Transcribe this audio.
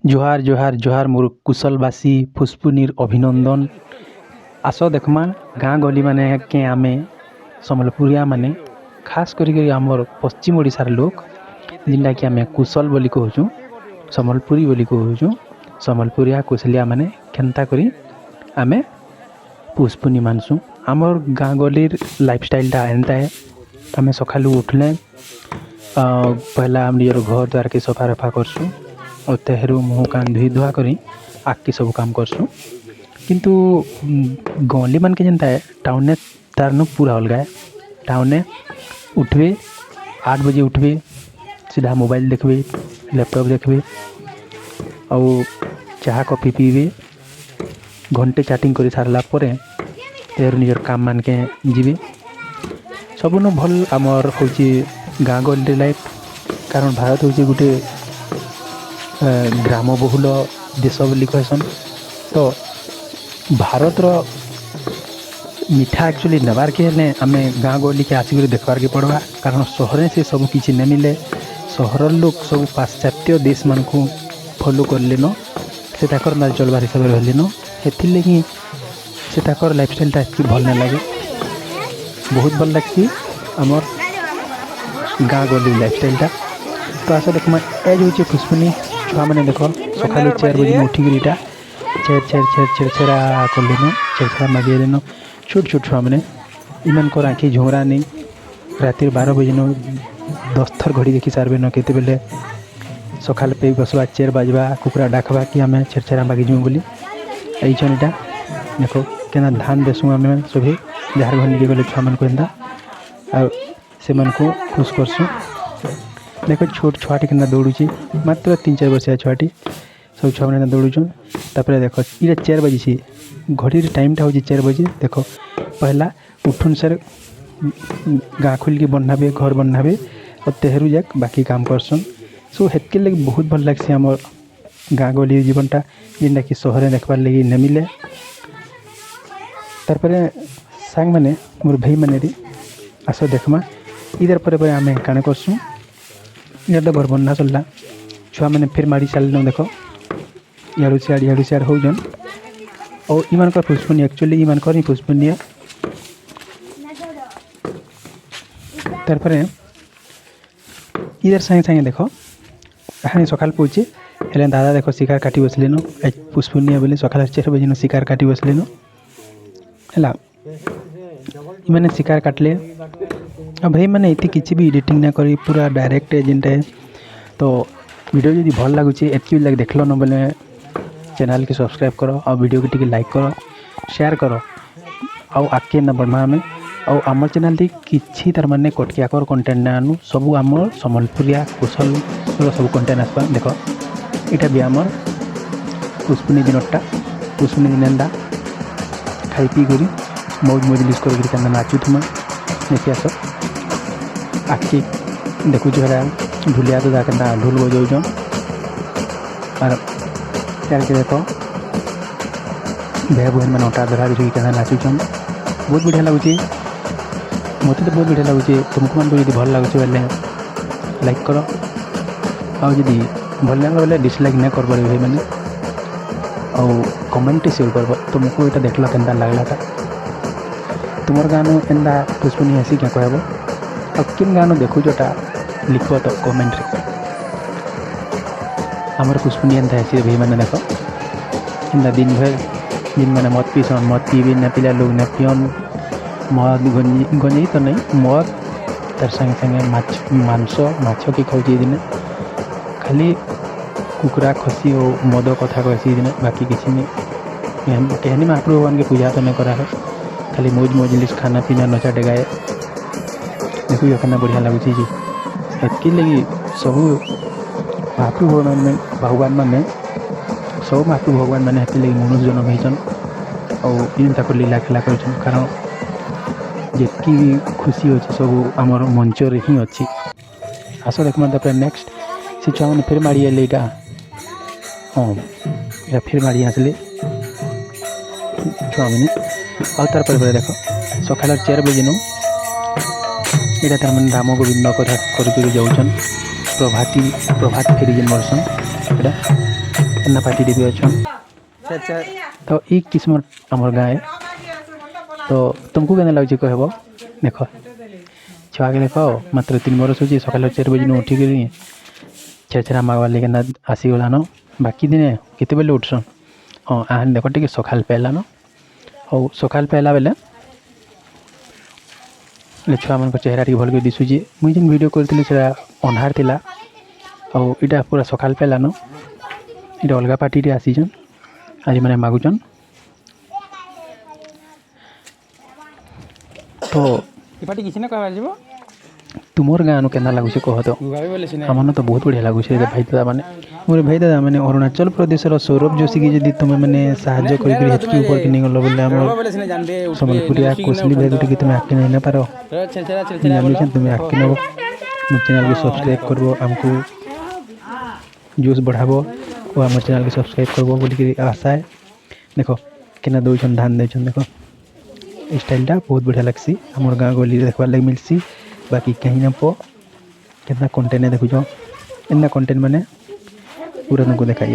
जोहार जोहार जोहार मोर कुशलवासी फुसपुनीर अभिनंदन। आस देखमा गाँ गली माने के आमे समलपुरिया माने खास करी आमर पश्चिम ओडिशार लोक जिनटा कि आमे कुशल बोली कहूँ समलपुरी बोली कहूँ। समलपुरिया कुशलिया माने केन्ता करी आमे पुष्पुनी मानसु। आमर गाँ गलीर लाइफस्टाइलटा एंता है। आमे सकालू उठले पहला आम निजर घर द्वार के सफा रफा करसु और तेहरू मुँह कान धुई धुआ करी आग सब काम करसु। किंतु गली मान के जनता है टाउन तार न पूरा अलग है। टाउन उठबे 8 बजे उठबे सीधा मोबाइल देखबे लैपटॉप देखबे और चाह कॉफी पीबे घंटे चैटिंग कर सारा पर निजर काम मान के जीवे सबुन भल आमर हूँ गाँ गली लाइफ। कारण भारत हूँ गोटे ग्राम बहुल देश बोली कहसन। तो भारत रो मिठा एक्चुअली नेबार के हेले आमे गाँ गली के आसिक देखबार के पड़वा। कारण सहर से सब किसी नहीं मिले। सहर लोग सब पाश्चात्य देश मान को फॉलो कर लेन से ताकर ना चलबार हिसाब से रहलेन। हेथिर लगी से ताकर लाइफस्टाइलटा एतकी भल नहीं लगे। बहुत भल लगसी आमर गाँ गली लाइफस्टाइलटा। तो आस देखमा एज हूँ पुष्पुनी छुआ मैंने देख सका 4 बजे उठिक इटा छेड़ा करलेन छेड़ा मागिलेन। छोट छोट छुआ मैंने इन आँखि झुमरा नहीं राति 12 बजे 10 थर घड़ी देखी सारे न केते बेले सकाल पे बसवा 4 बजवा कुकुरा डाकवा कि आम छेड़ा मागी जीव बोली यहीन इटा देख के धान देसु आम सभी जार घर निजे गले छुआ मान को आ से को खुश करसु। देख छोट छुआटी के दौड़ुची मात्र 3-4 वर्षिया छुआटी सब छुआ मैंने दौड़ुन। तापर देख ये 4 बजे घड़ी टाइमटा हूँ 4 बजे। देख पहला उठुन सर गाँ खोल के बनाबे घर बनाबे और तेहरू जाक बाकी काम करसन। सो हेतके लगे बहुत भल लगे आम गाँ गली जीवनटा जेनटा कि सहर देखबार लगे न मिले। तार सांग मैंने मोर भाई मैंने आस देखमा इधर पर आम काण करसु इधर घर बना चलला छुआ मैंने फिर मारी चल देख इाड़ू सियाड़ होजन और इन पुष्पुनी एक्चुअली इन पुष्पुनिया। तार इधर सागे सागे देख कहानी सकाल पहुँचे हेले दादा देख शिकार काटी बसलेन पुष्पुनिया बोले सकाल 4 बजे शिकार काटी बसलेन है। मैंने शिकार काटले और भाई मैंने ये किसी भी एडिटिंग ना करी पूरा डायरेक्ट एजेंट है। तो वीडियो जब भल लगुच एतकी लगे देख लो न बोले चैनल के सब्सक्राइब करो और वीडियो को टी लाइक करो शेयर करो और आगे ना बढ़ा आम और आम चैनल किसी तार माने कटकियाकर कंटेंट ना आनु सबू आम समलपुरिया कुशल सब कंटेंट आसपा। देख यहाँ भी आमर पुष्पुनी दिनटा पुष्पुनी दिन खाई पी कर मौज मजलिस कर नाचुमा देखी आस आखि देखु ढुलिया तो जाके ढोल बजाऊन और यार के देख भाई बहन मैंने अटा धरा के नाचुन बहुत बढ़िया लगुच मत तो बहुत बढ़िया लगुच। तुमको मन को यदि भल लगुच बोले लाइक करो और जदि भल लगे बोले डिसलाइक नहीं कर भाई मैंने और कमेंट शेयर कर तुमको यहाँ देख लो के लगला तुमर गानो एंदा पुष्पुनी हसी क्या कहब और किन गानो देखु जोटा लिख तो कमेंट रे आमर पुष्पुनी एंता हसी भाई मैंने देख एंता दिन भर जिन मैंने मत पीसन मत पीबे न पिला लोग न पियन मद गंजी तो नहीं मद तार संगे संगे मांस की खाऊँ दिन खाली कुकुरा खसी और मद कथा कहसी दिन बाकी किसी नहीं कहनी महाप्रभु भगवान के पूजा तो नहीं करा है खाली मौज मजलिस खाना पीना नचा डेगाए देखो ये बढ़िया लगुच जी एतकी लगी सब महाप्रभु भगवान मैंने सब महाप्रभु भगवान मैंने हेती लगी मनुष्य जन्म होचन और इन ताको लीला खेला कर कारण जितकी भी खुशी अच्छे सब आमर मंचर ही अच्छी। आस देख तापर नेक्स्ट से छुआ मैंने फिर माड़ी आले यहाँ हाँ फिर माड़ी आसले छुआ मैंने और तार पर देख सकाल 4 बजे नु यहाँ तार मैंने राम गोविंद कथा कर जाऊन प्रभात फेरी जेन बर्सन एना पार्टी भी अच्छा अच्छा तो ई किस्मत आमर गाँव है तो तुमको क्या लगे कहब देख छुआ के देख मात्र 3 बरस हो सकाल 4 बजे उठिक छेड़ा मागवार लेकिन आसीगलान बाकी दिने केत बेले उठसन हाँ आहन देख टे सकाल पहलान और सकाल पहला बेले छुआ मान चेहरा टी भल दिशुचे मुझे जेन वीडियो करी से अंधार थिला और इटा पूरा सकाल पहलान इटा अलग पार्टी आसीचन आज मैंने मागुचन तो पार्टी किसी ना कहवा जीवो तुमर गाँव के लगुच कह तो गावे बोले सिने आमन तो बहुत बढ़िया लगुच भाई दादा मैंने मोर भाई दादा मैंने अरुणाचल प्रदेश सौरभ जोशी की जब तुम मैंने साहाଯ୍य करके ऊपर कि नहीं गल बोले आम बोले सिने जान दे सम्बलपुरिया कोसली भाई गुटे कि तुम आके नहीं ना पार जान तुम आके नब मोर चैनल को सब्सक्राइब करबो आमको जोश बढ़ाबो और आम चैनल को सब्सक्राइब करबो बोलिक आशा है देख केना दौन धान देन देख स्टाइलटा बहुत बढ़िया लगसी आम गाँव गली देखवार लगे मिलसी बाकी कहीं ना पो कितना कंटेंट है देखो एना कंटेंट मैंने पूरा तुमको दिखाई